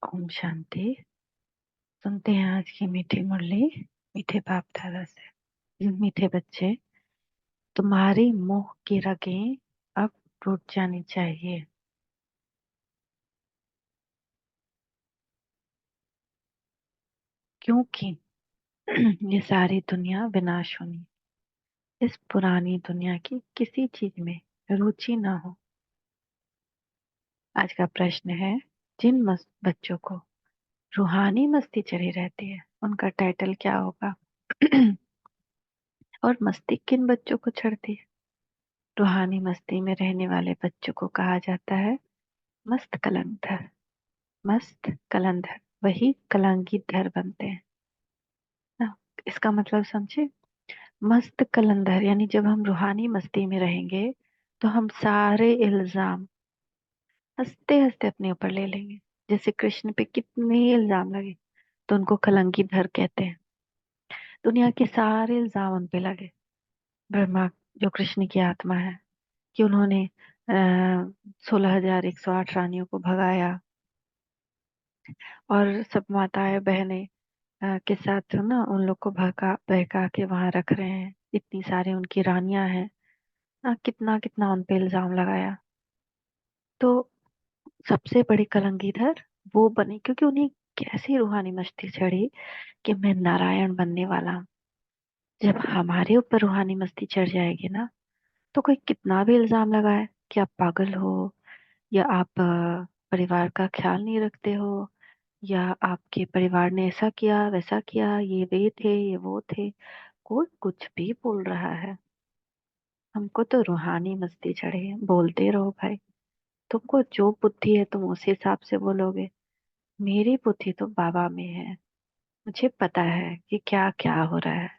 ओम शांति। सुनते हैं आज की मीठी मुरली मीठे बाप दादा से। मीठे बच्चे, तुम्हारी मोह की रगें अब टूट जानी चाहिए, क्योंकि ये सारी दुनिया विनाश होनी। इस पुरानी दुनिया की किसी चीज में रुचि ना हो। आज का प्रश्न है, जिन बच्चों को रूहानी मस्ती चढ़ी रहती है उनका टाइटल क्या होगा? और मस्ती किन बच्चों को चढ़ती है? रूहानी मस्ती में रहने वाले बच्चों को कहा जाता है मस्त कलंधर। मस्त कलंधर वही कलंगीधर बनते हैं ना। इसका मतलब समझे। मस्त कलंधर यानी जब हम रूहानी मस्ती में रहेंगे तो हम सारे इल्जाम हंसते हंसते अपने ऊपर ले लेंगे। जैसे कृष्ण पे कितने इल्जाम लगे तो उनको कलंगीधर कहते हैं। दुनिया के सारे इल्जाम उन पे लगे। ब्रह्मा, जो कृष्ण की आत्मा है, कि उन्होंने 16,108 रानियों को भगाया और सब माताएं बहनें के साथ ना उन लोग को भगा बहका के वहां रख रहे हैं। इतनी सारी उनकी रानियां हैं ना, कितना कितना उन पे इल्जाम लगाया। तो सबसे बड़ी कलंगीधर वो बने, क्योंकि उन्हें कैसी रूहानी मस्ती चढ़ी कि मैं नारायण बनने वाला हूं। जब हमारे ऊपर रूहानी मस्ती चढ़ जाएगी ना, तो कोई कितना भी इल्जाम लगाए कि आप पागल हो, या आप परिवार का ख्याल नहीं रखते हो, या आपके परिवार ने ऐसा किया वैसा किया, ये वे थे ये वो थे, कोई कुछ भी बोल रहा है। हमको तो रूहानी मस्ती चढ़े है, बोलते रहो भाई। तुमको जो बुद्धि है तुम उस हिसाब से बोलोगे। मेरी बुद्धि तो बाबा में है, मुझे पता है कि क्या क्या हो रहा है।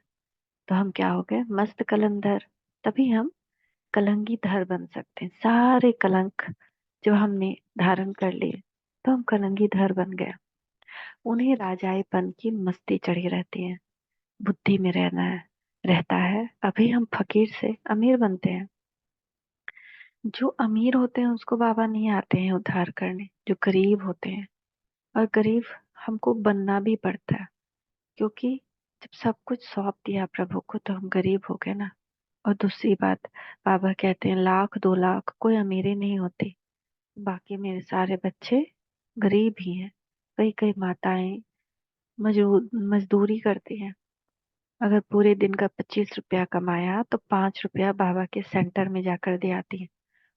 तो हम क्या हो गए? मस्त कलंदर। तभी हम कलंगीधर बन सकते हैं। सारे कलंक जो हमने धारण कर लिए तो हम कलंगीधर बन गए। उन्हें राजाईपन की मस्ती चढ़ी रहती है, बुद्धि में रहना है रहता है। अभी हम फकीर से अमीर बनते हैं। जो अमीर होते हैं उसको बाबा नहीं आते हैं उद्धार करने, जो गरीब होते हैं। और गरीब हमको बनना भी पड़ता है, क्योंकि जब सब कुछ सौंप दिया प्रभु को तो हम गरीब हो गए ना। और दूसरी बात, बाबा कहते हैं 1,00,000 2,00,000 कोई अमीरी नहीं होती। बाकी मेरे सारे बच्चे गरीब ही हैं। कई कई माताएं मजदूरी करती हैं। अगर पूरे दिन का 25 रुपया कमाया तो 5 रुपया बाबा के सेंटर में जाकर दे आती है।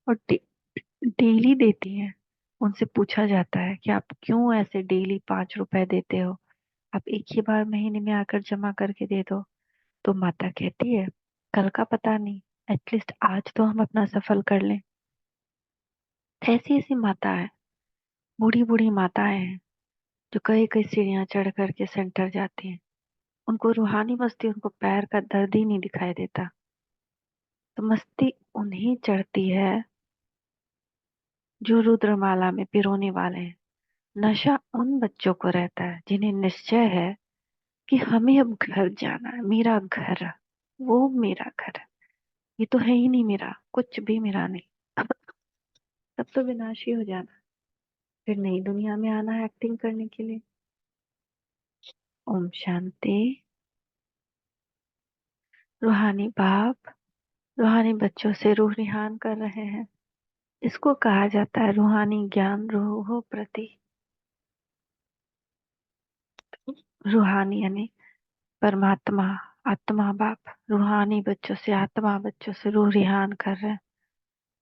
और डेली देती हैं। उनसे पूछा जाता है कि आप क्यों ऐसे डेली 5 रुपए देते हो, आप एक ही बार महीने में आकर जमा करके दे दो। तो माता कहती है कल का पता नहीं, एटलीस्ट आज तो हम अपना सफल कर लें। ऐसी ऐसी माता है, बूढ़ी बूढ़ी माताएं हैं जो कई कई सीढ़ियां चढ़ करके सेंटर जाती हैं। उनको रूहानी मस्ती, उनको पैर का दर्द ही नहीं दिखाई देता। तो मस्ती उन्हें चढ़ती है जो रुद्रमाला में पिरोने वाले हैं। नशा उन बच्चों को रहता है जिन्हें निश्चय है कि हमें अब घर जाना है, मेरा घर, वो मेरा घर है। ये तो है ही नहीं मेरा, कुछ भी मेरा नहीं। तब तो विनाशी हो जाना, फिर नई दुनिया में आना है एक्टिंग करने के लिए। ओम शांति। रूहानी बाप रूहानी बच्चों से रूह रिहान कर रहे हैं। इसको कहा जाता है रूहानी ज्ञान रूह प्रति। रूहानी यानी परमात्मा, आत्मा बाप रूहानी बच्चों से, आत्मा बच्चों से रूह रिहान कर रहे हैं।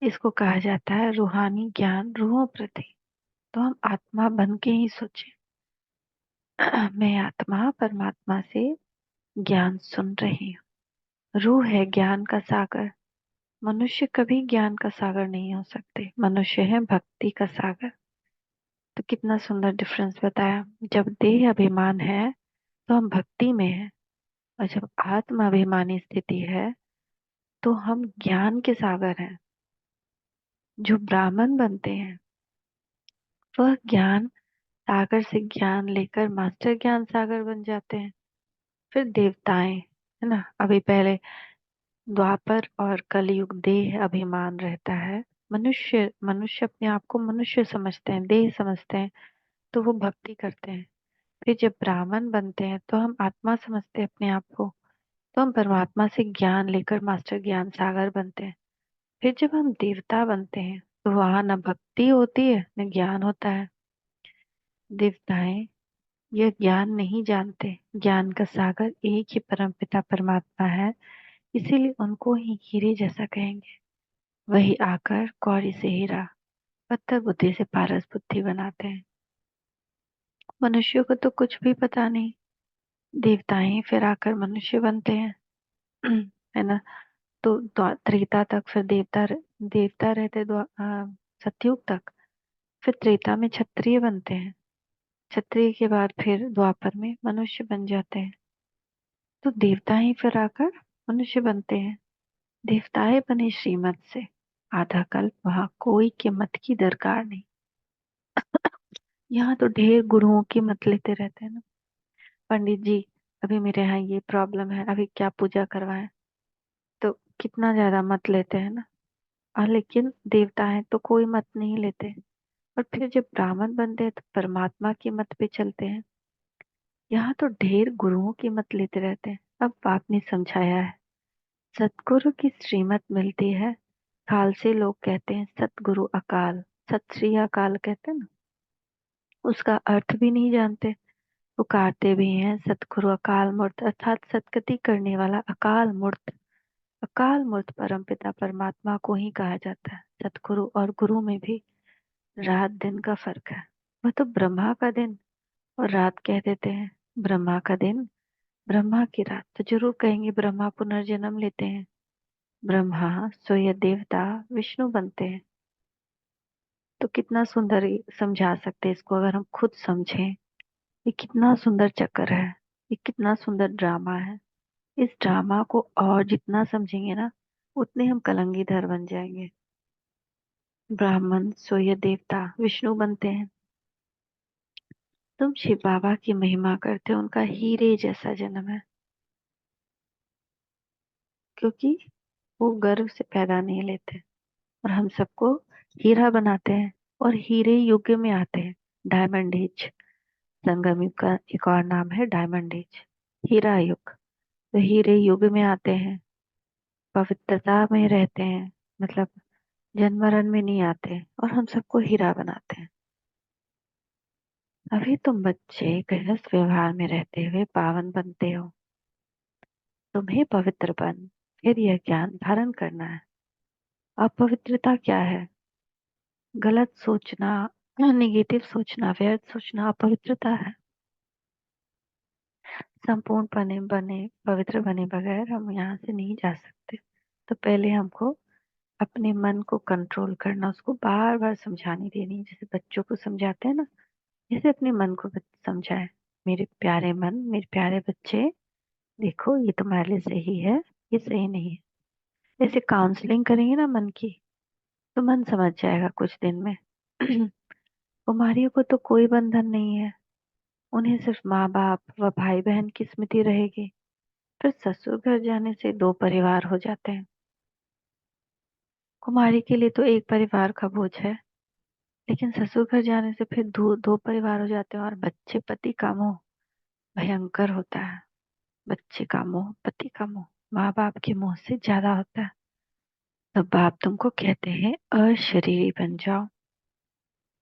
इसको कहा जाता है रूहानी ज्ञान रूहों प्रति। तो हम आत्मा बन के ही सोचे, मैं आत्मा परमात्मा से ज्ञान सुन रही हूँ। रूह है ज्ञान का सागर। मनुष्य कभी ज्ञान का सागर नहीं हो सकते, मनुष्य है भक्ति का सागर। तो कितना सुंदर डिफरेंस बताया। जब देह अभिमान है तो हम भक्ति में हैं, और जब आत्म अभिमानी स्थिति है तो हम ज्ञान के सागर हैं। जो ब्राह्मण बनते हैं वह ज्ञान सागर से ज्ञान लेकर मास्टर ज्ञान सागर बन जाते हैं। फिर देवताएं, है ना। अभी पहले द्वापर और कलयुग देह अभिमान रहता है। मनुष्य मनुष्य अपने आप को मनुष्य समझते हैं, देह समझते हैं। तो वो भक्ति करते हैं। फिर जब ब्राह्मण बनते हैं तो हम आत्मा समझते हैं अपने आप को, तो हम परमात्मा से ज्ञान लेकर मास्टर ज्ञान सागर बनते हैं। फिर जब हम देवता बनते हैं तो वहां न भक्ति होती है न ज्ञान होता है। देवताएं यह ज्ञान नहीं जानते, ज्ञान का सागर एक ही परमपिता परमात्मा है, इसीलिए उनको ही हीरे जैसा कहेंगे। वही आकर कौड़ी से हीरा, पत्थर बुद्धि से पारस बुद्धि बनाते हैं। मनुष्यों को तो कुछ भी पता नहीं, देवताएं फिर आकर मनुष्य बनते हैं। है ना। तो त्रेता तक फिर देवता रहते सतयुग तक। फिर त्रेता में क्षत्रिय बनते हैं, क्षत्रिय के बाद फिर द्वापर में मनुष्य बन जाते हैं। तो देवता ही फिर आकर मनुष्य बनते हैं। देवताएं बने श्रीमत से, आधा कल्प वहां कोई के मत की दरकार नहीं। यहाँ तो ढेर गुरुओं की मत लेते रहते हैं ना। पंडित जी, अभी मेरे यहाँ ये प्रॉब्लम है, अभी क्या पूजा करवाएं, तो कितना ज्यादा मत लेते हैं ना। लेकिन देवता है तो कोई मत नहीं लेते। और फिर जब ब्राह्मण बनते हैं तो परमात्मा की मत पे चलते हैं। यहाँ तो ढेर गुरुओं की मत लेते रहते हैं। अब आपने समझाया है, सतगुरु की श्रीमत मिलती है। काल से लोग कहते हैं सतगुरु अकाल, सत श्री अकाल कहते हैं ना, उसका अर्थ भी नहीं जानते। पुकारते भी हैं सतगुरु अकाल मूर्त, अर्थात सतगति करने वाला अकाल मूर्त। अकाल मूर्त परमपिता परमात्मा को ही कहा जाता है। सतगुरु और गुरु में भी रात दिन का फर्क है। वह तो ब्रह्मा का दिन और रात कह देते हैं, ब्रह्मा का दिन ब्रह्मा की रात तो जरूर कहेंगे ब्रह्मा पुनर्जन्म लेते हैं। ब्रह्मा सोया देवता विष्णु बनते हैं। तो कितना सुंदर समझा सकते हैं इसको अगर हम खुद समझें। ये कितना सुंदर चक्कर है, ये कितना सुंदर ड्रामा है। इस ड्रामा को और जितना समझेंगे ना, उतने हम कलंगीधर बन जाएंगे। ब्राह्मण सोया देवता विष्णु बनते हैं। तुम शिव बाबा की महिमा करते हो, उनका हीरे जैसा जन्म है, क्योंकि वो गर्भ से पैदा नहीं लेते और हम सबको हीरा बनाते हैं। और हीरे युग में आते हैं, डायमंड एज। संगम युग का एक और नाम है डायमंड एज, हीरा युग। तो हीरे युग में आते हैं, पवित्रता में रहते हैं, मतलब जन्म मरण में नहीं आते और हम सबको हीरा बनाते हैं। अभी तुम बच्चे गृहस्थ व्यवहार में रहते हुए पावन बनते हो, तुम्हें पवित्र बन फिर यह ज्ञान धारण करना है। अपवित्रता क्या है? गलत सोचना, निगेटिव सोचना, व्यर्थ सोचना अपवित्रता है। संपूर्ण बने पवित्र बने बगैर हम यहाँ से नहीं जा सकते। तो पहले हमको अपने मन को कंट्रोल करना, उसको बार बार समझानी देनी, जैसे बच्चों को समझाते हैं ना, जैसे अपने मन को समझाए। मेरे प्यारे मन, मेरे प्यारे बच्चे, देखो ये तुम्हारे लिए सही है, ये सही नहीं है। ऐसे काउंसलिंग करेंगे ना मन की, तो मन समझ जाएगा कुछ दिन में। कुमारियों को तो कोई बंधन नहीं है, उन्हें सिर्फ माँ बाप व भाई बहन की स्मृति रहेगी। फिर ससुर घर जाने से दो परिवार हो जाते हैं। कुमारी के लिए तो एक परिवार का बोझ है, लेकिन ससुर घर जाने से फिर दो दो परिवार हो जाते हैं। और बच्चे पति का मोह भयंकर होता है। बच्चे का मोह, पति का मोह माँ बाप के मोह से ज्यादा होता है। तो बाप तुमको कहते हैं अशरीरी बन जाओ।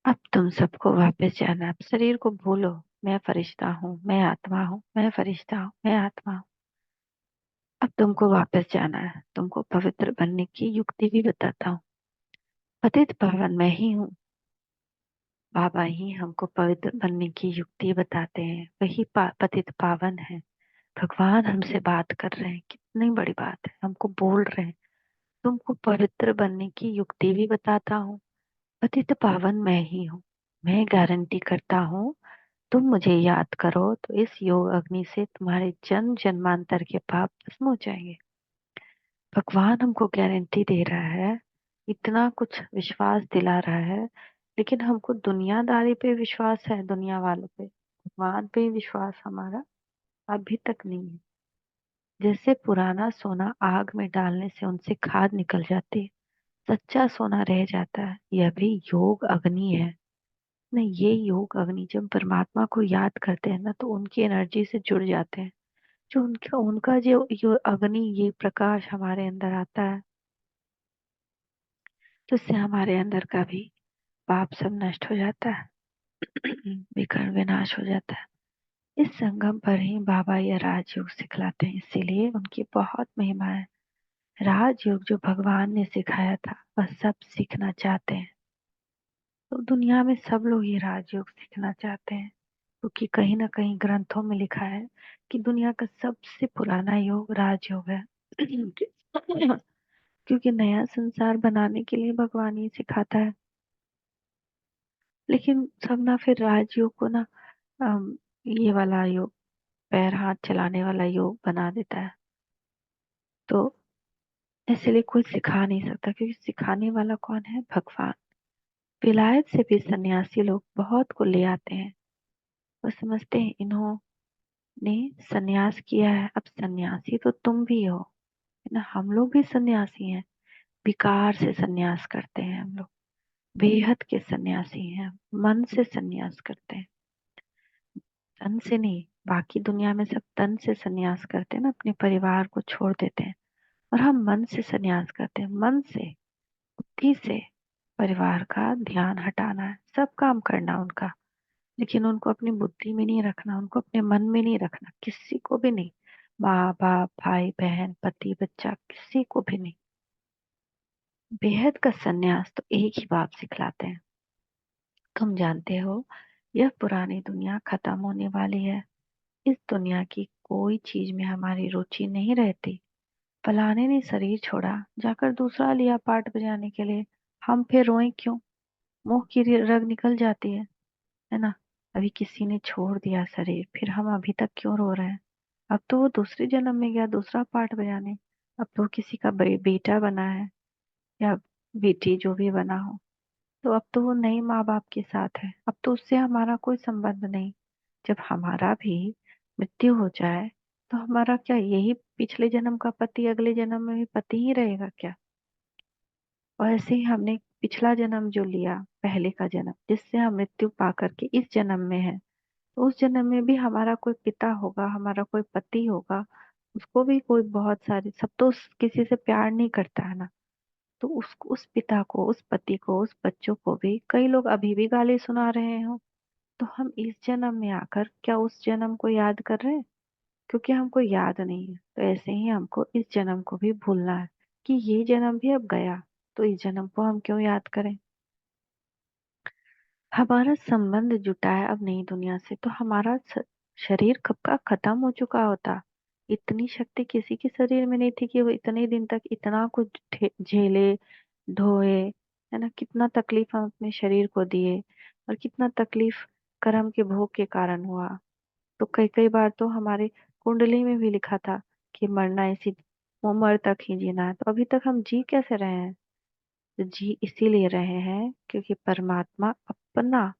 अब तुम सबको वापस जाना, अब शरीर को भूलो। मैं फरिश्ता हूँ, मैं आत्मा हूँ, मैं फरिश्ता हूँ, मैं आत्मा हूँ। अब तुमको वापस जाना है। तुमको पवित्र बनने की युक्ति भी बताता हूँ। पतित पावन मैं ही हूँ। बाबा ही हमको पवित्र बनने की युक्ति बताते हैं, वही पतित पावन है। भगवान हमसे बात कर रहे हैं, कितनी बड़ी बात है, हमको बोल रहे हैं तुमको पवित्र बनने की युक्ति भी बताता हूँ। पतित पावन मैं ही हूँ। मैं गारंटी करता हूँ, तुम मुझे याद करो तो इस योग अग्नि से तुम्हारे जन्म जन्मांतर के पाप भस्म हो जाएंगे। भगवान हमको गारंटी दे रहा है, इतना कुछ विश्वास दिला रहा है, लेकिन हमको दुनियादारी पे विश्वास है, दुनिया वालों पे। भगवान पे विश्वास हमारा अभी तक नहीं है। जैसे पुराना सोना आग में डालने से उनसे खाद निकल जाती है, सच्चा सोना रह जाता है, यह भी योग अग्नि है। नहीं, ये योग अग्नि जब परमात्मा को याद करते हैं ना तो उनकी एनर्जी से जुड़ जाते हैं। जो उनका उनका जो अग्नि, ये प्रकाश हमारे अंदर आता है, तो इससे हमारे अंदर का भी पाप सब नष्ट हो जाता है। विकर्ण विनाश हो जाता है। इस संगम पर ही बाबा ये राजयोग सिखलाते हैं, इसीलिए उनकी बहुत महिमा है। राजयोग जो भगवान ने सिखाया था वह सब सीखना चाहते हैं। तो दुनिया में सब लोग ये राजयोग सीखना चाहते हैं, क्योंकि कहीं ना कहीं ग्रंथों में लिखा है कि दुनिया का सबसे पुराना योग राजयोग है। क्योंकि नया संसार बनाने के लिए भगवान ये सिखाता है। लेकिन सब ना फिर राजयोग को ना ये वाला योग, पैर हाथ चलाने वाला योग बना देता है। तो इसलिए कोई सिखा नहीं सकता, क्योंकि सिखाने वाला कौन है? भगवान। विलायत से भी सन्यासी लोग बहुत को ले आते हैं। वो समझते हैं इन्होंने सन्यास किया है, अब सन्यासी तो तुम भी हो, है ना। हम लोग भी सन्यासी हैं। विकार से सन्यास करते हैं हम लोग। बेहद के सन्यासी हैं। मन से सन्यास करते हैं, तन से नहीं। बाकी दुनिया में सब तन से सन्यास करते हैं ना, अपने परिवार को छोड़ देते हैं। और हम मन से सन्यास करते हैं, मन से, बुद्धि से। परिवार का ध्यान हटाना है, सब काम करना उनका, लेकिन उनको अपनी बुद्धि में नहीं रखना, उनको अपने मन में नहीं रखना, किसी को भी नहीं। माँ बाप, भाई बहन, पति बच्चा, किसी को भी नहीं। बेहद का सन्यास तो एक ही बाप सिखलाते हैं। तुम जानते हो, यह पुरानी दुनिया खत्म होने वाली है। इस दुनिया की कोई चीज में हमारी रुचि नहीं रहती। फलाने ने शरीर छोड़ा, जाकर दूसरा लिया पार्ट बजाने के लिए। हम फिर रोएं क्यों? मुंह की रग निकल जाती है ना। अभी किसी ने छोड़ दिया शरीर, फिर हम अभी तक क्यों रो रहे हैं? अब तो वो दूसरे जन्म में गया दूसरा पार्ट बजाने। अब तो किसी का बेटा बना है, या बेटी, जो भी बना हो। तो अब तो वो नए माँ बाप के साथ है, अब तो उससे हमारा कोई संबंध नहीं। जब हमारा भी मृत्यु हो जाए, तो हमारा क्या यही पिछले जन्म का पति अगले जन्म में भी पति ही रहेगा क्या? और ऐसे ही हमने पिछला जन्म जो लिया, पहले का जन्म जिससे हम मृत्यु पा करके इस जन्म में है, तो उस जन्म में भी हमारा कोई पिता होगा, हमारा कोई पति होगा। उसको भी कोई बहुत सारे, सब तो किसी से प्यार नहीं करता है ना। तो उस पिता को, उस पति को, उस बच्चों को भी कई लोग अभी भी गाली सुना रहे हो। तो हम इस जन्म में आकर क्या उस जन्म को याद कर रहे हैं? क्योंकि हमको याद नहीं है, तो ऐसे ही हमको इस जन्म को भी भूलना है, कि ये जन्म भी अब गया, तो इस जन्म को हम क्यों याद करें? हमारा संबंध जुटा है अब नई दुनिया से, तो हमारा शरीर कब का खत्म हो चुका होता। इतनी शक्ति किसी के शरीर में नहीं थी कि वो इतने दिन तक इतना कुछ झेले, ढोए, है ना। कितना तकलीफ हम अपने शरीर को दिए, और कितना तकलीफ कर्म के भोग के कारण हुआ। तो कई कई बार तो हमारे कुंडली में भी लिखा था कि मरना इसी उम्र तक ही जीना है, तो अभी तक हम जी कैसे रहे हैं? तो जी इसीलिए रहे हैं क्योंकि परमात्मा अपना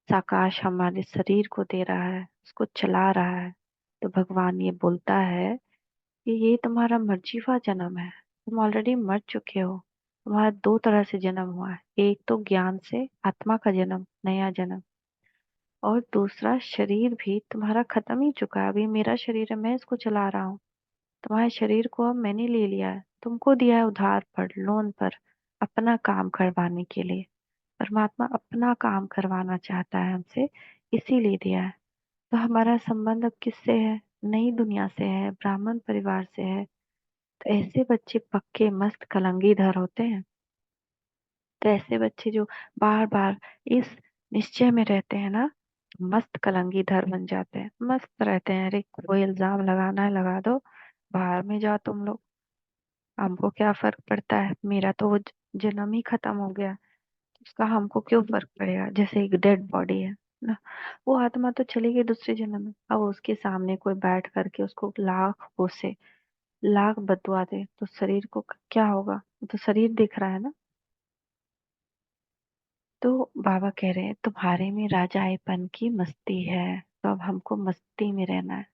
साकाश हमारे शरीर को दे रहा है, उसको चला रहा है। तो भगवान ये बोलता है कि ये तुम्हारा मर्जीवा जन्म है, तुम ऑलरेडी मर चुके हो। तुम्हारा दो तरह से जन्म हुआ है, एक तो ज्ञान से आत्मा का जन्म, नया जन्म, और दूसरा शरीर भी तुम्हारा खत्म ही चुका है। अभी मेरा शरीर है, मैं इसको चला रहा हूँ। तुम्हारे शरीर को अब मैंने ले लिया है, तुमको दिया है उधार पर, लोन पर, अपना काम करवाने के लिए। परमात्मा अपना काम करवाना चाहता है हमसे, इसीलिए दिया है। तो हमारा संबंध अब किससे है? नई दुनिया से है, ब्राह्मण परिवार से है। तो ऐसे बच्चे पक्के मस्त कलंगीधर होते हैं। तो ऐसे बच्चे जो बार बार इस निश्चय में रहते हैं ना, मस्त कलंगीधर बन जाते हैं, मस्त रहते हैं। अरे कोई इल्जाम लगाना है लगा दो, बाहर में जाओ तुम लोग, हमको क्या फर्क पड़ता है? मेरा तो वो जन्म ही खत्म हो गया, उसका हमको क्यों फर्क पड़ेगा? जैसे एक डेड बॉडी है ना, वो आत्मा तो चली गई दूसरे जन्म में। अब उसके सामने कोई बैठ करके उसको लाख कोसे, लाख बदुआ दे, तो शरीर को क्या होगा? वो तो शरीर दिख रहा है ना। तो बाबा कह रहे हैं तुम्हारे में राजापन की मस्ती है, तो अब हमको मस्ती में रहना है।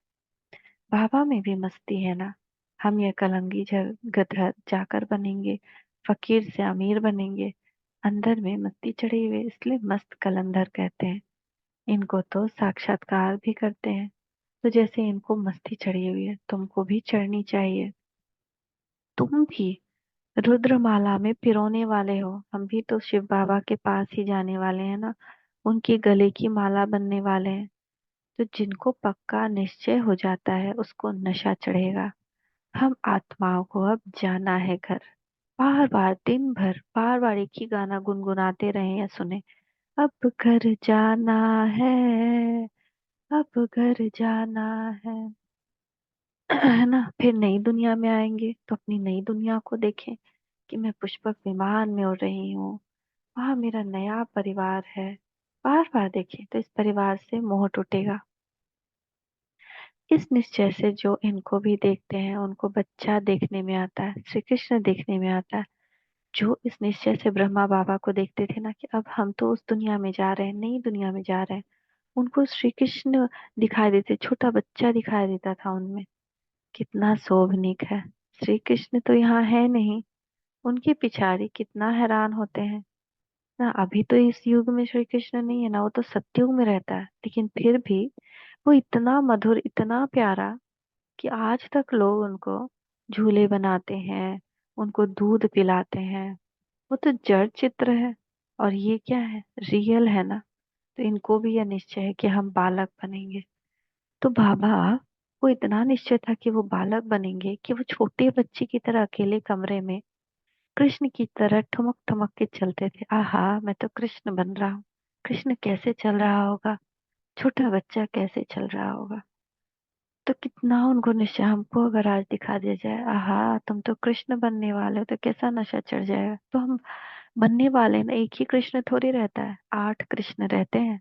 बाबा में भी मस्ती है ना। हम ये कलंगी गधर जाकर बनेंगे, फकीर से अमीर बनेंगे। अंदर में मस्ती चढ़ी हुई है, इसलिए मस्त कलंदर कहते हैं। इनको तो साक्षात्कार भी करते हैं। तो जैसे इनको मस्ती चढ़ी हुई है, तुमको भी चढ़नी चाहिए। तुम भी रुद्रमाला में पिरोने वाले हो। हम भी तो शिव बाबा के पास ही जाने वाले हैं ना, उनके गले की माला बनने वाले हैं। तो जिनको पक्का निश्चय हो जाता है उसको नशा चढ़ेगा। हम आत्माओं को अब जाना है घर। बार बार दिन भर बार बार एक ही गाना गुनगुनाते रहे या सुने। अब घर जाना है, अब घर जाना है। है ना। फिर नई दुनिया में आएंगे तो अपनी नई दुनिया को देखें कि मैं पुष्पक विमान में उड़ रही हूँ। वहां मेरा नया परिवार है। बार बार देखें तो इस परिवार से मोह टूटेगा। इस निश्चय से जो इनको भी देखते हैं उनको बच्चा देखने में आता है, श्री कृष्ण देखने में आता है। जो इस निश्चय से ब्रह्मा बाबा को देखते थे ना कि अब हम तो उस दुनिया में जा रहे हैं, नई दुनिया में जा रहे हैं, उनको श्री कृष्ण दिखाई देते, छोटा बच्चा दिखाई देता था उनमें। कितना शोभनीक है। श्री कृष्ण तो यहाँ है नहीं, उनके पिछाड़ी कितना हैरान होते हैं ना। अभी तो इस युग में श्री कृष्ण नहीं है ना, वो तो सत्युग में रहता है, लेकिन फिर भी वो इतना मधुर, इतना प्यारा कि आज तक लोग उनको झूले बनाते हैं, उनको दूध पिलाते हैं। वो तो जड़ चित्र है, और ये क्या है, रियल है ना। तो इनको भी यह निश्चय है कि हम बालक बनेंगे। तो बाबा को इतना निश्चय था कि वो बालक बनेंगे कि वो छोटे बच्चे की तरह अकेले कमरे में कृष्ण की तरह ठुमक ठुमक के चलते थे। आहा, मैं तो कृष्ण बन रहा हूँ। कृष्ण कैसे चल रहा होगा, छोटा बच्चा कैसे चल रहा होगा। तो कितना उनको निश्चय, हमको अगर आज दिखा दिया जाए आहा तुम तो कृष्ण बनने वाले हो, तो कैसा नशा चढ़ जाएगा। तो हम बनने वाले हैं ना, एक ही कृष्ण थोड़ी रहता है, 8 कृष्ण रहते हैं।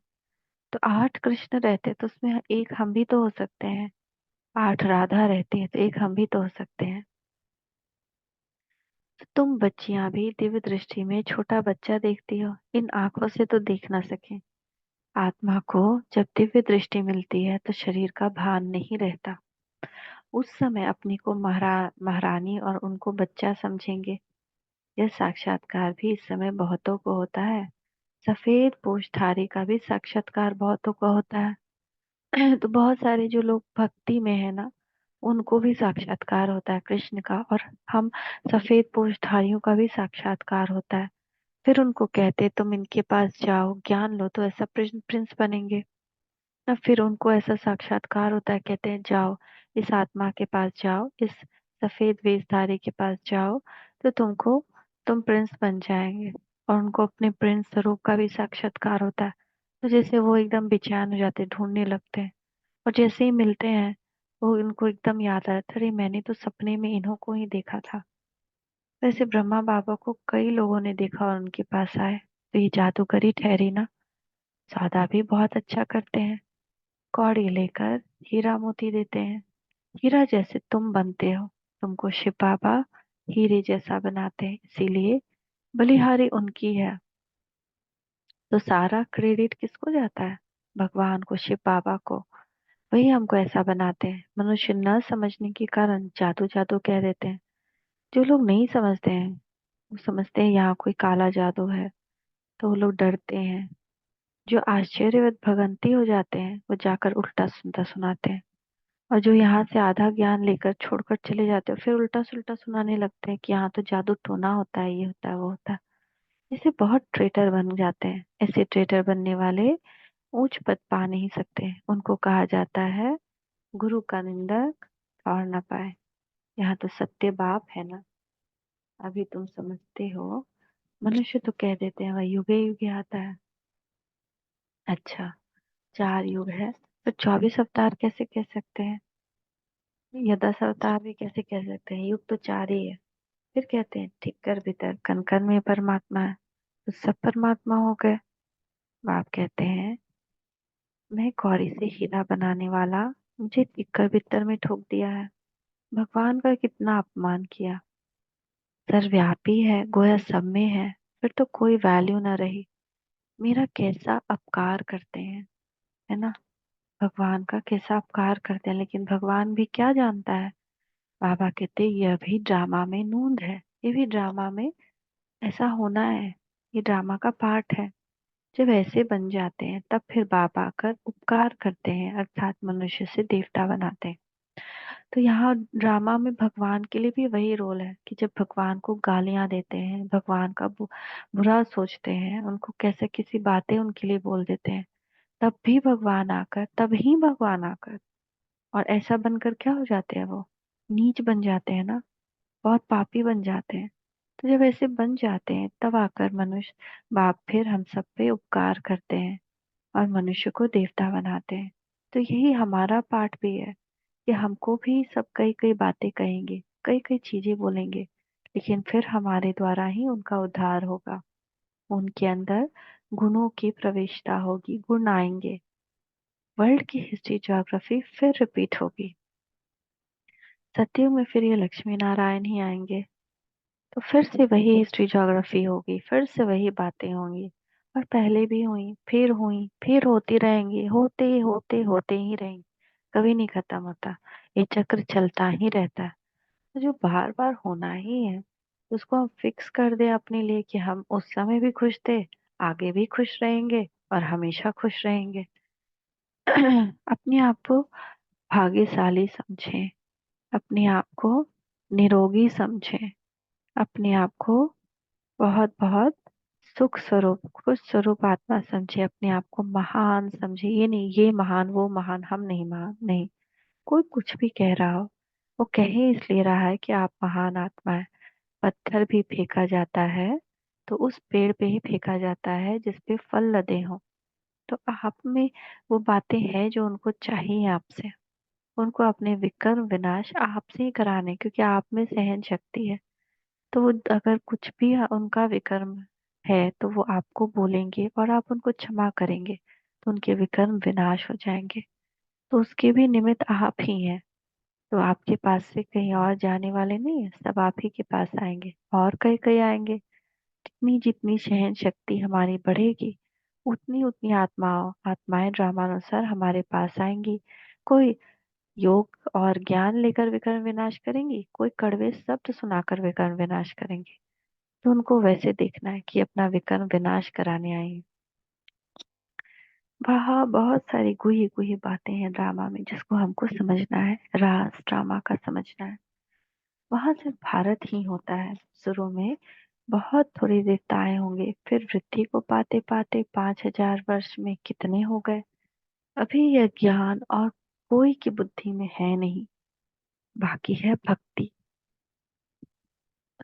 तो 8 कृष्ण रहते तो उसमें एक हम भी तो हो सकते हैं। 8 राधा रहती है तो एक हम भी तो हो सकते हैं। तो तुम बच्चियां भी दिव्य दृष्टि में छोटा बच्चा देखती हो, इन आंखों से तो देख ना सके। आत्मा को जब दिव्य दृष्टि मिलती है तो शरीर का भान नहीं रहता। उस समय अपनी को महारानी और उनको बच्चा समझेंगे। यह साक्षात्कार भी इस समय बहुतों को होता है। सफेद पोषधारी का भी साक्षात्कार बहुतों को होता है। तो बहुत सारे जो लोग भक्ति में है ना, उनको भी साक्षात्कार होता है कृष्ण का। और हम सफेद पोषधारियों का भी साक्षात्कार होता है। फिर उनको कहते तुम इनके पास जाओ, ज्ञान लो तो ऐसा प्रिंस बनेंगे ना। फिर उनको ऐसा साक्षात्कार होता है, कहते हैं जाओ इस आत्मा के पास जाओ, इस सफेद वेशधारी के पास जाओ, तो तुम प्रिंस बन जाएंगे। और उनको अपने प्रिंस स्वरूप का भी साक्षात्कार होता है। तो जैसे वो एकदम बेचैन हो जाते, ढूंढने लगते हैं। और जैसे ही मिलते हैं वो उनको एकदम याद आ जाता है, अरे मैंने तो सपने में इन्हों को ही देखा था। वैसे ब्रह्मा बाबा को कई लोगों ने देखा और उनके पास आए। तो ये जादूगरी ठहरी ना। सौदा भी बहुत अच्छा करते हैं। कौड़ी लेकर हीरा मोती देते हैं। हीरा जैसे तुम बनते हो, तुमको शिव बाबा हीरे जैसा बनाते हैं, इसीलिए बलिहारी उनकी है। तो सारा क्रेडिट किसको जाता है, भगवान को, शिव बाबा को। वही हमको ऐसा बनाते हैं। मनुष्य न समझने के कारण जादू जादू कह देते हैं। जो लोग नहीं समझते हैं वो समझते हैं यहाँ कोई काला जादू है, तो वो लोग डरते हैं। जो आश्चर्यवत भगंती हो जाते हैं वो जाकर उल्टा सुनता सुनाते हैं। और जो यहाँ से आधा ज्ञान लेकर छोड़कर चले जाते हैं फिर उल्टा सुल्टा सुनाने लगते हैं कि यहाँ तो जादू टोना होता है, ये होता है, वो होता है। इससे बहुत ट्रेटर बन जाते हैं। ऐसे ट्रेटर बनने वाले ऊंच पद पा नहीं सकते। उनको कहा जाता है गुरु का निंदक और न पाए। यहाँ तो सत्य बाप है ना। अभी तुम समझते हो। मनुष्य तो कह देते हैं वह युगे युगे आता है। अच्छा, 4 युग है तो 24 अवतार कैसे कह सकते हैं, या 10 अवतार भी कैसे कह सकते हैं। युग तो 4 ही है। फिर कहते हैं ठिक्कर भीतर कण कण में परमात्मा है, तो सब परमात्मा हो गए। बाप कहते हैं मैं कौड़ी से हीरा बनाने वाला, मुझे ठिक्कर भीतर में ठोक दिया है। भगवान का कितना अपमान किया। सर्वव्यापी है, गोया सब में है, फिर तो कोई वैल्यू ना रही। मेरा कैसा अपकार करते हैं, है ना। भगवान का कैसा अपकार करते हैं, लेकिन भगवान भी क्या जानता है। बाबा कहते यह भी ड्रामा में नूंद है, ये भी ड्रामा में ऐसा होना है। ये ड्रामा का पार्ट है। जब ऐसे बन जाते हैं तब फिर बाप आकर उपकार करते हैं, अर्थात मनुष्य से देवता बनाते हैं। तो यहाँ ड्रामा में भगवान के लिए भी वही रोल है कि जब भगवान को गालियां देते हैं, भगवान का बुरा सोचते हैं, उनको कैसे किसी बातें उनके लिए बोल देते हैं, तब ही भगवान आकर और ऐसा बनकर क्या हो जाते हैं, वो नीच बन जाते हैं ना, बहुत पापी बन जाते हैं। तो जब ऐसे बन जाते हैं तब आकर मनुष्य बाप फिर हम सब पे उपकार करते हैं और मनुष्य को देवता बनाते हैं। तो यही हमारा पाठ भी है कि हमको भी सब कई कई बातें कहेंगे, कई कई चीजें बोलेंगे, लेकिन फिर हमारे द्वारा ही उनका उद्धार होगा। उनके अंदर गुणों की प्रवेशता होगी, गुण आएंगे, वर्ल्ड की हिस्ट्री ज्योग्राफी फिर रिपीट होगी। सत्युग में फिर ये लक्ष्मी नारायण ही आएंगे, तो फिर से वही हिस्ट्री ज्योग्राफी होगी, फिर से वही बातें होंगी। और पहले भी हुई, फिर होती रहेंगी, होते होते होते ही रहेंगी, कभी नहीं खत्म होता। ये चक्र चलता ही रहता है। तो जो बार बार होना ही है, उसको हम फिक्स कर दे अपने लिए कि हम उस समय भी खुश थे, आगे भी खुश रहेंगे और हमेशा खुश रहेंगे। अपने आप को भाग्यशाली समझें, अपने आप को निरोगी समझें, अपने आप को बहुत बहुत सुख स्वरूप, खुश स्वरूप आत्मा समझे, अपने आप को महान समझे। ये नहीं ये महान वो महान, हम नहीं महान, नहीं। कोई कुछ भी कह रहा हो, वो कहे इसलिए रहा है कि आप महान आत्मा है। पत्थर भी फेंका जाता है तो उस पेड़ पे ही फेंका जाता है जिस पे फल लदे हों। तो आप में वो बातें हैं जो उनको चाहिए आपसे, उनको अपने विक्रम विनाश आपसे ही कराने, क्योंकि आप में सहन शक्ति है। तो वो अगर कुछ भी उनका विकर्म है तो वो आपको बोलेंगे और आप उनको क्षमा करेंगे, तो उनके विकर्म विनाश हो जाएंगे। तो उसके भी निमित्त आप ही हैं। तो आपके पास से कहीं और जाने वाले नहीं है, सब आप ही के पास आएंगे और कई कई आएंगे। जितनी जितनी सहन शक्ति हमारी बढ़ेगी, उतनी उतनी आत्माएं ड्रामानुसार हमारे पास आएंगी। कोई योग और ज्ञान लेकर विकर्म विनाश करेंगी, कोई कड़वे शब्द सुनाकर विकर्म विनाश करेंगे। तो उनको वैसे देखना है कि अपना विकर्म विनाश कराने आई हैं। वहाँ बहुत सारी गुही गुही बातें हैं ड्रामा में, जिसको हमको समझना है, रास ड्रामा का समझना है। वहां सिर्फ भारत ही होता है। शुरू में बहुत थोड़ी देवताएं होंगे, फिर वृद्धि को पाते पाते 5,000 वर्ष में कितने हो गए। अभी यह ज्ञान और कोई की बुद्धि में है नहीं, बाकी है भक्ति।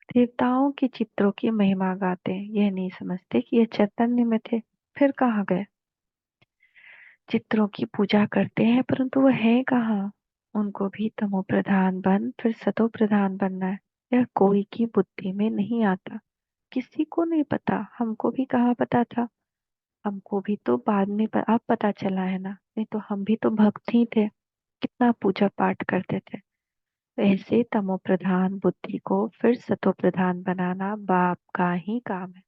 देवताओं के चित्रों की महिमा गाते हैं, यह नहीं समझते कि ये चैतन्य में थे, फिर कहाँ गए। चित्रों की पूजा करते हैं परंतु वो है कहाँ। उनको भी तमो प्रधान बन फिर सतो प्रधान बनना है, यह कोई की बुद्धि में नहीं आता। किसी को नहीं पता, हमको भी कहाँ पता था। हमको भी तो बाद में अब पता चला है ना, नहीं तो हम भी तो भक्त ही थे, कितना पूजा पाठ करते थे। ऐसे तमो प्रधान बुद्धि को फिर सतो प्रधान बनाना बाप का ही काम है।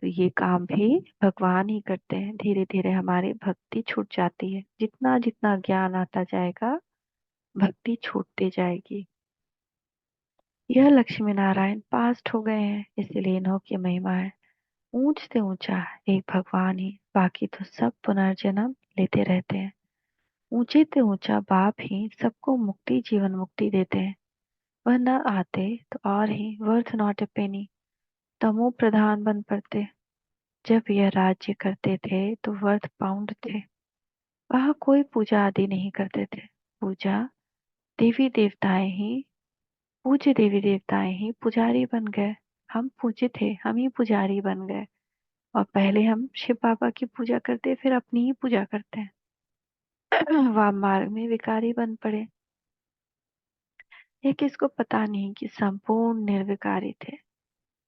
तो ये काम भी भगवान ही करते हैं। धीरे धीरे हमारी भक्ति छूट जाती है, जितना जितना ज्ञान आता जाएगा भक्ति छूटती जाएगी। यह लक्ष्मी नारायण पास्ट हो गए हैं, इसीलिए इन्हों की महिमा है। ऊंच से ऊंचा एक भगवान ही, बाकी तो सब पुनर्जन्म लेते रहते हैं। ऊंचे से ऊंचा बाप ही सबको मुक्ति, जीवन मुक्ति देते हैं। वह न आते तो और ही वर्थ नॉट ए पेनी, तमो प्रधान बन पड़ते। जब यह राज्य करते थे तो वर्थ पाउंड थे। वहाँ कोई पूजा आदि नहीं करते थे। पूजा देवी देवताएं ही पूज्य देवी देवताएं ही पुजारी बन गए। हम पूज्य थे, हम ही पुजारी बन गए। और पहले हम शिव बाबा की पूजा करते, फिर अपनी ही पूजा करते हैं। वाम मार्ग में विकारी बन पड़े। ये किसको पता नहीं कि संपूर्ण निर्विकारी थे।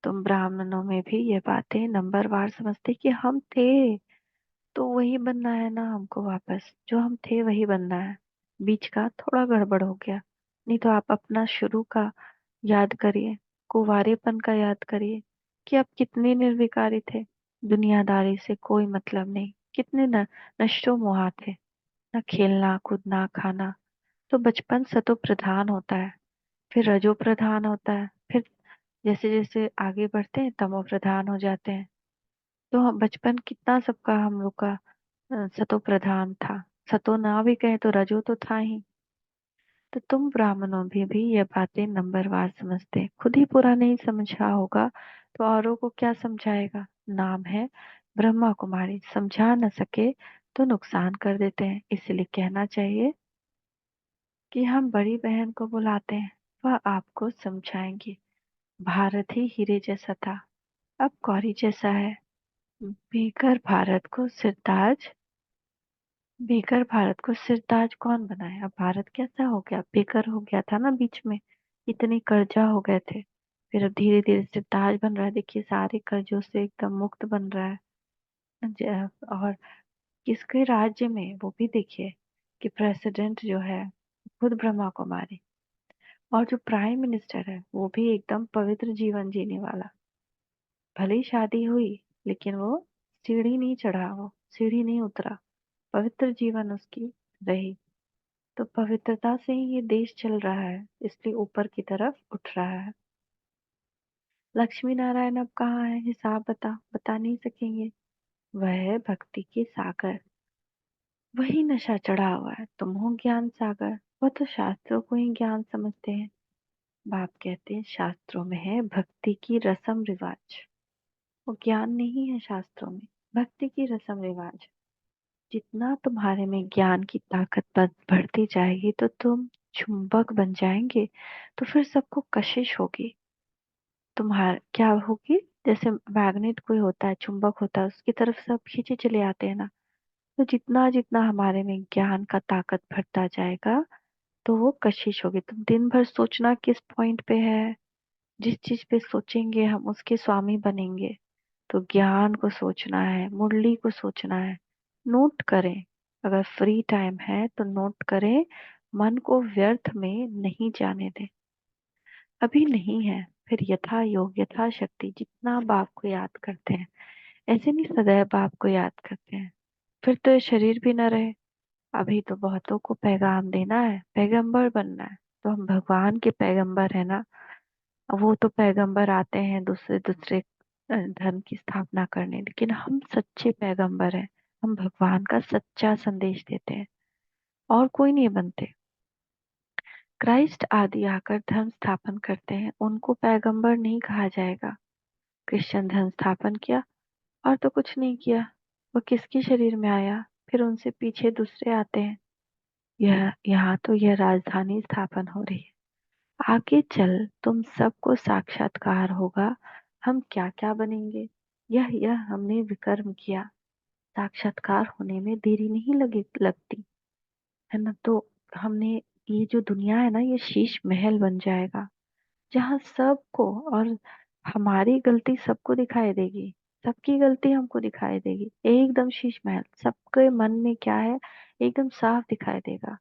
तुम ब्राह्मणों में भी ये बातें नंबरवार समझते कि हम थे, तो वही बनना है ना हमको, वापस जो हम थे वही बनना है। बीच का थोड़ा गड़बड़ हो गया, नहीं तो आप अपना शुरू का याद करिए, कुंवारेपन का याद करिए कि आप कितने निर्विकारी थे। दुनियादारी से कोई मतलब नहीं, कितने नशो मोहा थे, ना खेलना कूदना खाना। तो बचपन सतो प्रधान होता है, फिर रजो प्रधान होता है, फिर जैसे जैसे आगे बढ़ते हैं तमो प्रधान हो जाते हैं। तो बचपन कितना सबका हम लोग का सतो प्रधान था। सतो ना भी कहे तो रजो तो था ही। तो तुम ब्राह्मणों भी ये बातें नंबरवार समझते, खुद ही पूरा नहीं समझा होगा तो औरों को क्या समझाएगा। नाम है ब्रह्मा कुमारी, समझा न सके तो नुकसान कर देते हैं, इसलिए कहना चाहिए कि हम बड़ी बहन को बुलाते हैं, वह आपको समझाएंगी। भारत ही हीरे जैसा था, अब कौरी जैसा है। बेकर भारत को सिरताज बेकर भारत को सिरताज कौन बनाया? अब भारत कैसा हो गया? बेकर हो गया था ना बीच में, इतने कर्जा हो गए थे। फिर अब धीरे धीरे सिरताज बन रहा है, देखिए सारे कर्जों से एकदम मुक्त बन रहा है। और किसके राज्य में, वो भी देखिए कि प्रेसिडेंट जो है खुद ब्रह्मा कुमारी, और जो प्राइम मिनिस्टर है वो भी एकदम पवित्र जीवन जीने वाला। भले ही शादी हुई लेकिन वो सीढ़ी नहीं चढ़ा, वो सीढ़ी नहीं उतरा, पवित्र जीवन उसकी रही। तो पवित्रता से ही ये देश चल रहा है, इसलिए ऊपर की तरफ उठ रहा है। लक्ष्मी नारायण अब कहाँ है? हिसाब बता नहीं सकेंगे। वह है भक्ति के सागर, वही नशा चढ़ा हुआ है। तुम हो ज्ञान सागर, वह तो शास्त्रों को ही ज्ञान समझते हैं। बाप कहते हैं शास्त्रों में है भक्ति की रस्म रिवाज, वो ज्ञान नहीं है शास्त्रों में, भक्ति की रस्म रिवाज। जितना तुम्हारे में ज्ञान की ताकत बढ़ती जाएगी तो तुम चुंबक बन जाएंगे, तो फिर सबको कशिश होगी। तुम्हार क्या होगी? जैसे मैग्नेट कोई होता है, चुंबक होता है, उसकी तरफ सब खींचे चले आते हैं ना। तो जितना जितना हमारे में ज्ञान का ताकत बढ़ता जाएगा तो वो कशिश होगी। तुम दिन भर सोचना किस पॉइंट पे है, जिस चीज पे सोचेंगे हम उसके स्वामी बनेंगे। तो ज्ञान को सोचना है, मुरली को सोचना है। नोट करें, अगर फ्री टाइम है तो नोट करें, मन को व्यर्थ में नहीं जाने दें। अभी नहीं है, फिर यथा योग यथा शक्ति जितना बाप को याद करते हैं, ऐसे नहीं सदैव बाप को याद करते हैं, फिर तो ये शरीर भी न रहे। अभी तो बहुतों को पैगाम देना है, पैगंबर बनना है। तो हम भगवान के पैगंबर है ना। वो तो पैगंबर आते हैं दूसरे दूसरे धर्म की स्थापना करने, लेकिन हम सच्चे पैगंबर हैं। हम भगवान का सच्चा संदेश देते हैं, और कोई नहीं बनते। क्राइस्ट आदि आकर धर्म स्थापन करते हैं, उनको पैगंबर नहीं कहा जाएगा। क्रिश्चियन धर्म स्थापन किया और तो कुछ नहीं किया, वो किसके शरीर में आया? फिर उनसे पीछे दूसरे आते हैं। यह यहाँ तो यह राजधानी स्थापन हो रही है। आगे चल तुम सबको साक्षात्कार होगा, हम क्या क्या बनेंगे। यह हमने विकर्म किया, साक्षात्कार होने में देरी नहीं लगती है ना। तो हमने, ये जो दुनिया है ना, ये शीश महल बन जाएगा, जहाँ सबको, और हमारी गलती सबको दिखाई देगी, सबकी गलती हमको दिखाई देगी। एकदम शीश महल, सबके मन में क्या है एकदम साफ दिखाई देगा।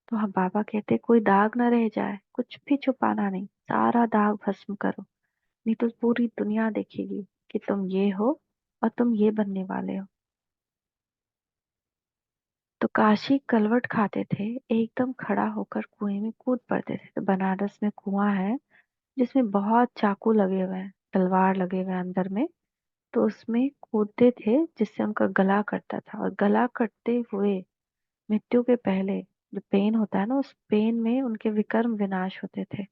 तो हम बाबा कहते कोई दाग ना रह जाए, कुछ भी छुपाना नहीं, सारा दाग भस्म करो, नहीं तो पूरी दुनिया देखेगी कि तुम ये हो और तुम ये बनने वाले हो। तो काशी कलवट खाते थे, एकदम खड़ा होकर कुएं में कूद पड़ते थे। तो बनारस में कुआं है जिसमें बहुत चाकू लगे हुए हैं, तलवार लगे हुए हैं अंदर में। तो उसमें कूदते थे जिससे उनका गला कटता था, और गला कटते हुए मृत्यु के पहले जो पेन होता है ना, उस पेन में उनके विकर्म विनाश होते थे।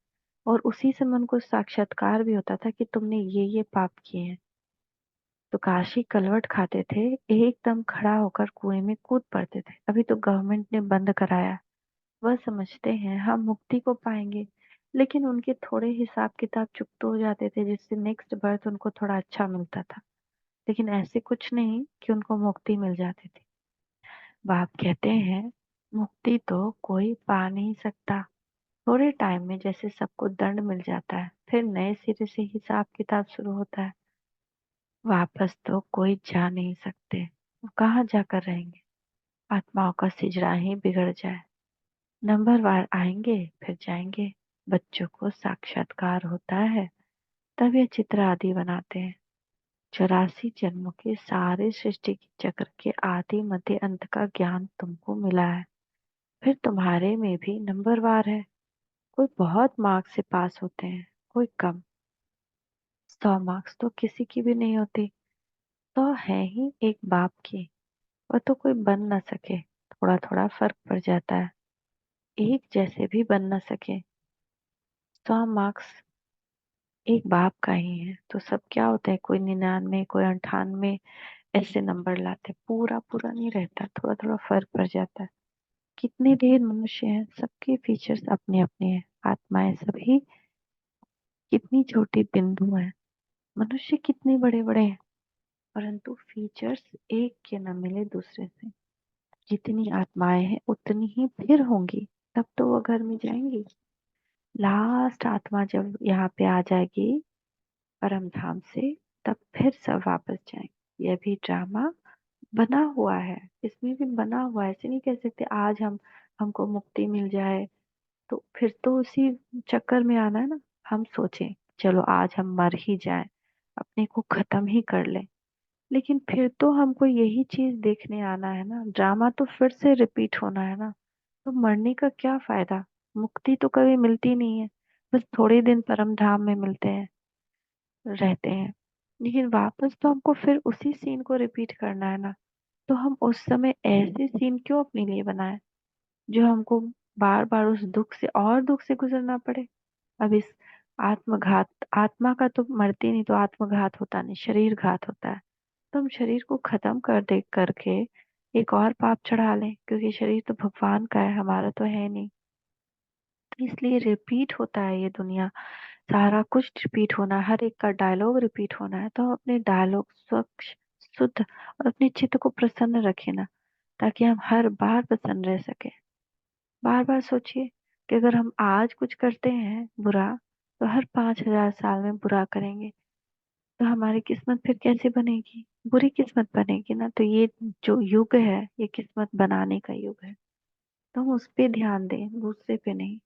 और उसी समय उनको साक्षात्कार भी होता था कि तुमने ये पाप किए हैं। तो काशी कलवट खाते थे, एकदम खड़ा होकर कुएं में कूद पड़ते थे। अभी तो गवर्नमेंट ने बंद कराया। वह समझते हैं हम मुक्ति को पाएंगे, लेकिन उनके थोड़े हिसाब किताब चुकते हो जाते थे, जिससे नेक्स्ट बर्थ उनको थोड़ा अच्छा मिलता था। लेकिन ऐसे कुछ नहीं कि उनको मुक्ति मिल जाती थी। बाप कहते हैं मुक्ति तो कोई पा नहीं सकता। थोड़े टाइम में जैसे सबको दंड मिल जाता है, फिर नए सिरे से हिसाब किताब शुरू होता है। वापस तो कोई जा नहीं सकते, वो कहाँ जाकर रहेंगे? आत्माओं का सिजरा ही बिगड़ जाए। नंबरवार आएंगे फिर जाएंगे। बच्चों को साक्षात्कार होता है, तब ये चित्र आदि बनाते हैं। 84 जन्मों के सारे सृष्टि के चक्र के आदि मध्य अंत का ज्ञान तुमको मिला है। फिर तुम्हारे में भी नंबरवार है। कोई बहुत मार्क्स से पास होते हैं, कोई कम। 100 मार्क्स तो किसी की भी नहीं होती। तो है ही एक बाप की। वह तो कोई बन ना सके, थोड़ा थोड़ा फर्क पड़ जाता है। एक जैसे भी बन ना सके। 100 मार्क्स एक बाप का ही है, तो सब क्या होता है, कोई 99 कोई 98 ऐसे नंबर लाते, पूरा पूरा नहीं रहता, थोड़ा थोड़ा फर्क पड़ जाता है। कितने ढेर मनुष्य हैं, सबके फीचर्स अपने अपने हैं। आत्माएं सभी कितनी छोटी बिंदु हैं, मनुष्य कितने बड़े बड़े हैं, परंतु फीचर्स एक के न मिले दूसरे से। जितनी आत्माएं हैं उतनी ही फिर होंगी, तब तो वो घर में जाएंगी। लास्ट आत्मा जब यहाँ पे आ जाएगी परम धाम से, तब फिर सब वापस जाएंगे। यह भी ड्रामा बना हुआ है, इसमें भी बना हुआ है। ऐसे नहीं कह सकते आज हमको मुक्ति मिल जाए तो फिर तो उसी चक्कर में आना है ना। हम सोचें चलो आज हम मर ही जाएं, अपने को खत्म ही कर लें, लेकिन फिर तो हमको यही चीज देखने आना है ना, ड्रामा तो फिर से रिपीट होना है ना। तो मरने का क्या फायदा। मुक्ति तो कभी मिलती नहीं है, बस थोड़े दिन परम धाम में मिलते हैं, रहते हैं, लेकिन वापस तो हमको फिर उसी सीन को रिपीट करना है ना। तो हम उस समय ऐसे सीन क्यों अपने लिए बनाए जो हमको बार बार उस दुख से और दुख से गुजरना पड़े। अब इस आत्मघात, आत्मा का तो मरती नहीं तो आत्मघात होता नहीं, शरीर घात होता है। तो हम शरीर को खत्म कर दे करके एक और पाप चढ़ा लें, क्योंकि शरीर तो भगवान का है, हमारा तो है नहीं। तो इसलिए रिपीट होता है ये दुनिया, सारा कुछ रिपीट होना है, हर एक का डायलॉग रिपीट होना है। तो हम अपने डायलॉग स्वच्छ, शुद्ध और अपने चित्त को प्रसन्न रखें ना, ताकि हम हर बार प्रसन्न रह सके। बार बार सोचिए कि अगर हम आज कुछ करते हैं बुरा, तो हर 5000 साल में बुरा करेंगे, तो हमारी किस्मत फिर कैसे बनेगी, बुरी किस्मत बनेगी ना। तो ये जो युग है ये किस्मत बनाने का युग है, तो हम उस पे ध्यान दें, दूसरे पे नहीं।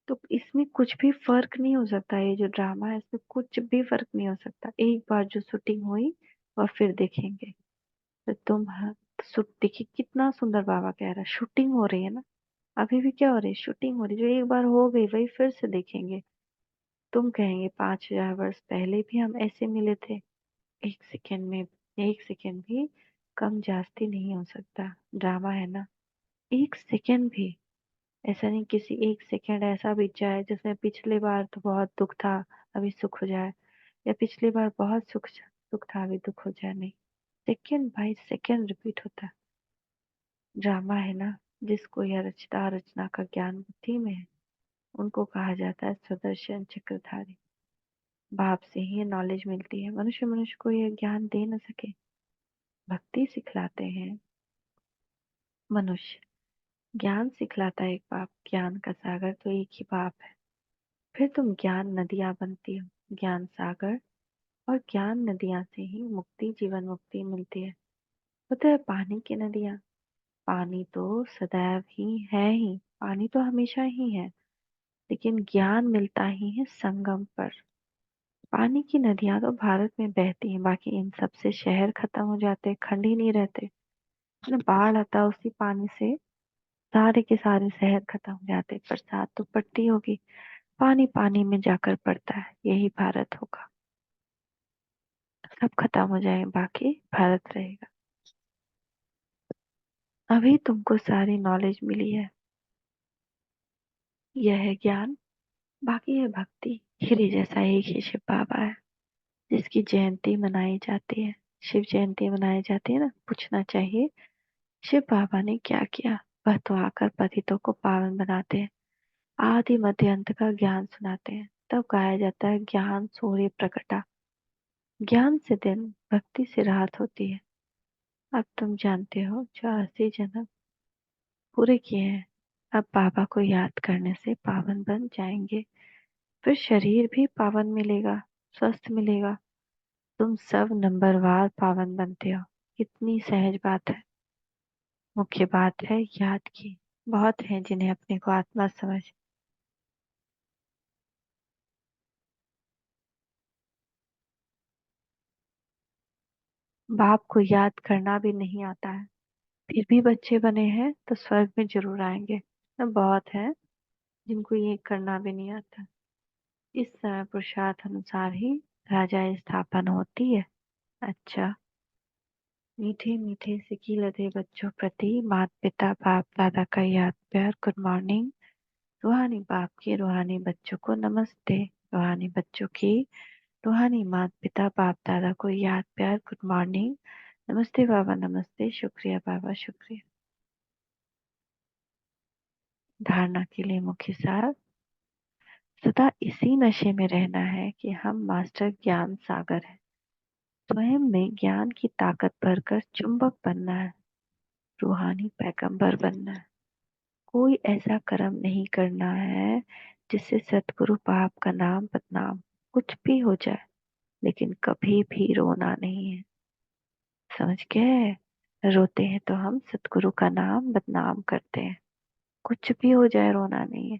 तो इसमें कुछ भी फर्क नहीं हो सकता, ये जो ड्रामा है इसमें कुछ भी फर्क नहीं हो सकता। एक बार जो शूटिंग हुई और फिर देखेंगे, तो तुम देखिए कितना सुंदर बाबा कह रहा है, शूटिंग हो रही है ना। अभी भी क्या हो रही है, शूटिंग हो रही है। जो एक बार हो गई वही फिर से देखेंगे। तुम कहेंगे 5000 वर्ष पहले भी हम ऐसे मिले थे। एक सेकेंड में, एक सेकेंड भी कम जास्ती नहीं हो सकता। ड्रामा है ना, एक सेकेंड भी ऐसा नहीं, किसी एक सेकेंड ऐसा बीत जाए जिसमें पिछली बार तो बहुत दुख था अभी सुख हो जाए, या पिछली बार बहुत सुख सुख था अभी दुख हो जाए, नहीं। सेकेंड बाय सेकेंड रिपीट होता है। ड्रामा है ना, जिसको यह रचता रचना का ज्ञान बुद्धि में है, उनको कहा जाता है सुदर्शन चक्रधारी। बाप से ही ये नॉलेज मिलती है, मनुष्य मनुष्य को ये ज्ञान दे न सके। भक्ति सिखलाते हैं मनुष्य, ज्ञान सिखलाता है एक बाप। ज्ञान का सागर तो एक ही बाप है। फिर तुम ज्ञान नदियां बनती हो, ज्ञान सागर, और ज्ञान नदियां से ही मुक्ति, जीवन मुक्ति मिलती है। होता है पानी की नदियां, पानी तो सदैव ही है ही, पानी तो हमेशा ही है, लेकिन ज्ञान मिलता ही है संगम पर। पानी की नदियां तो भारत में बहती हैं, बाकी इन सब से शहर खत्म हो जाते, खंड ही नहीं रहते। ना बाढ़ आता उसी पानी से, सारे के सारे शहर खत्म हो जाते। बरसात तो पड़ती होगी, पानी पानी में जाकर पड़ता है, यही भारत होगा। सब खत्म हो जाए, बाकी भारत रहेगा। अभी तुमको सारी नॉलेज मिली है, यह है ज्ञान, बाकी है भक्ति। हीरे जैसा एक ही शिव बाबा है, जिसकी जयंती मनाई जाती है। शिव जयंती मनाई जाती है ना, पूछना चाहिए शिव बाबा ने क्या किया। वह तो आकर पतितों को पावन बनाते हैं, आदि मध्य अंत का ज्ञान सुनाते हैं। तब गाया जाता है ज्ञान सूर्य प्रकटा, ज्ञान से दिन, भक्ति से रात होती है। अब तुम जानते हो जो 80 जन्म पूरे किए हैं, अब बाबा को याद करने से पावन बन जाएंगे। फिर शरीर भी पावन मिलेगा, स्वस्थ मिलेगा। तुम सब नंबरवार पावन बनते हो, कितनी सहज बात है। मुख्य बात है याद की। बहुत हैं जिन्हें अपने को आत्मा समझ। बाप को याद करना भी नहीं आता है, फिर भी बच्चे बने हैं तो स्वर्ग में जरूर आएंगे। अब बहुत है जिनको ये करना भी नहीं आता। इस समय पुरुषार्थ अनुसार ही राजा स्थापन होती है। अच्छा। मीठे मीठे सिकी लधे बच्चों प्रति माता पिता बाप दादा का याद प्यार गुड मॉर्निंग। रूहानी बाप की रूहानी बच्चों को नमस्ते। रूहानी बच्चों की रूहानी माता पिता बाप दादा को याद प्यार गुड मॉर्निंग। नमस्ते बाबा नमस्ते, शुक्रिया बाबा शुक्रिया। धारणा के लिए मुख्य सार। सदा इसी नशे में रहना है कि हम मास्टर ज्ञान सागर हैं। स्वयं में ज्ञान की ताकत भरकर चुंबक बनना है। रूहानी पैगंबर बनना है। कोई ऐसा कर्म नहीं करना है जिससे सतगुरु बाप का नाम बदनाम। कुछ भी हो जाए लेकिन कभी भी रोना नहीं है। समझ गए? रोते हैं तो हम सतगुरु का नाम बदनाम करते हैं। कुछ भी हो जाए रोना नहीं है।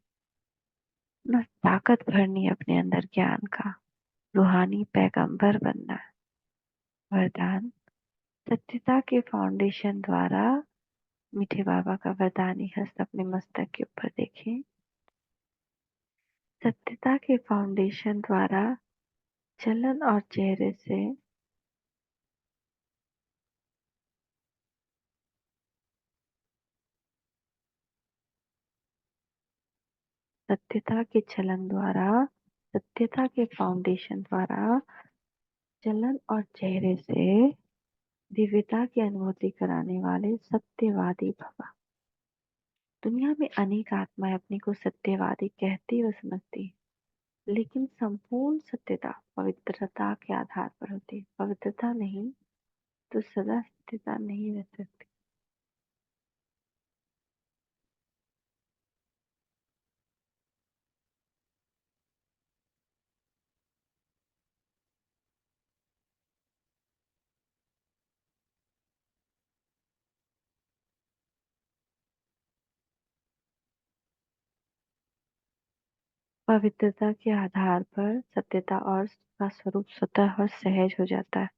ना ताकत भरनी है अपने अंदर ज्ञान का। रूहानी पैगंबर बनना है। वरदान। सत्यता के फाउंडेशन द्वारा। मीठे बाबा का वरदानी हस्त अपने मस्तक के ऊपर देखें। सत्यता के फाउंडेशन द्वारा चलन और चेहरे से सत्यता के चलन द्वारा सत्यता के फाउंडेशन द्वारा चलन और चेहरे से दिव्यता की अनुभूति कराने वाले सत्यवादी भव। दुनिया में अनेक आत्माएं अपने को सत्यवादी कहती व समझती हैं, लेकिन संपूर्ण सत्यता पवित्रता के आधार पर होती है। पवित्रता नहीं तो सदा सत्यता नहीं रह सकती। पवित्रता के आधार पर सत्यता और का स्वरूप स्वतः और सहज हो जाता है।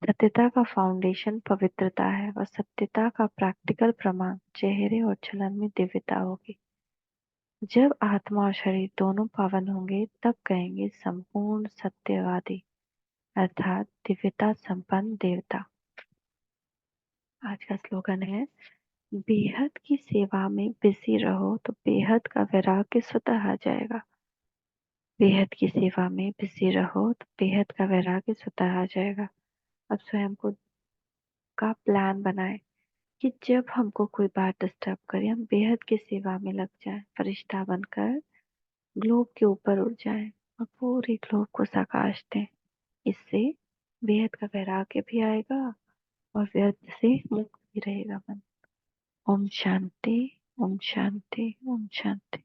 सत्यता का फाउंडेशन पवित्रता है और सत्यता का प्रैक्टिकल प्रमाण चेहरे और चलन में दिव्यता होगी। जब आत्मा और शरीर दोनों पावन होंगे तब कहेंगे संपूर्ण सत्यवादी अर्थात दिव्यता संपन्न देवता। आज का स्लोगन है, बेहद की सेवा में बिजी रहो तो बेहद का वैराग्य स्वतः आ जाएगा। बेहद की सेवा में बिजी रहो तो बेहद का वैराग्य स्वतः आ जाएगा। अब स्वयं को का प्लान बनाएं कि जब हमको कोई बात डिस्टर्ब करे हम बेहद की सेवा में लग जाएं, फरिश्ता बनकर ग्लोब के ऊपर उड़ जाएं और पूरे ग्लोब को प्रकाश दें। इससे बेहद का वैराग्य भी आएगा और व्यर्थ से मुक्त भी रहेगा मन। ओम शांति ओम शांति ओम शांति।